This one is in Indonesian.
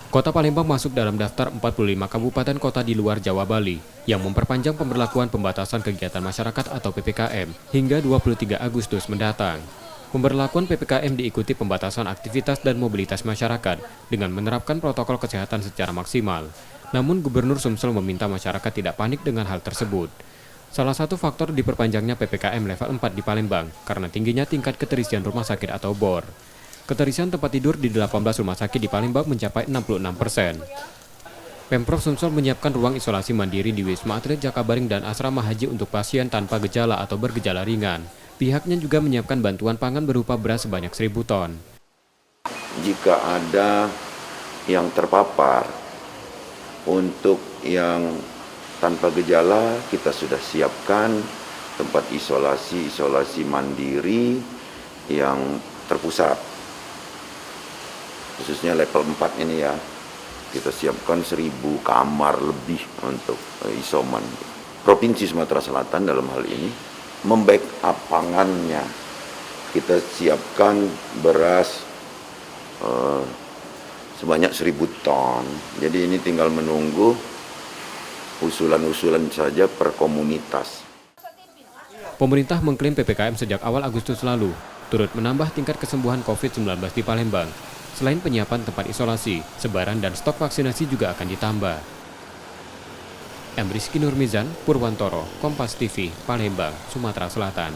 Kota Palembang masuk dalam daftar 45 kabupaten kota di luar Jawa Bali yang memperpanjang pemberlakuan pembatasan kegiatan masyarakat atau PPKM hingga 23 Agustus mendatang. Pemberlakuan PPKM diikuti pembatasan aktivitas dan mobilitas masyarakat dengan menerapkan protokol kesehatan secara maksimal. Namun Gubernur Sumsel meminta masyarakat tidak panik dengan hal tersebut. Salah satu faktor diperpanjangnya PPKM level 4 di Palembang karena tingginya tingkat keterisian rumah sakit atau BOR. Keterisian tempat tidur di 18 rumah sakit di Palembang mencapai 66%. Pemprov Sumsel menyiapkan ruang isolasi mandiri di Wisma Atlet Jakabaring dan asrama haji untuk pasien tanpa gejala atau bergejala ringan. Pihaknya juga menyiapkan bantuan pangan berupa beras sebanyak 1.000 ton. Jika ada yang terpapar, untuk yang tanpa gejala kita sudah siapkan tempat isolasi mandiri yang terpusat. Khususnya level 4 ini ya, kita siapkan 1.000 kamar lebih untuk isoman. Provinsi Sumatera Selatan dalam hal ini membackup pangannya. Kita siapkan beras sebanyak 1.000 ton. Jadi ini tinggal menunggu usulan-usulan saja per komunitas. Pemerintah mengklaim PPKM sejak awal Agustus lalu turut menambah tingkat kesembuhan COVID-19 di Palembang. Selain penyiapan tempat isolasi, sebaran dan stok vaksinasi juga akan ditambah. Rizky Nurmizan, Purwantoro, Kompas TV, Palembang, Sumatera Selatan.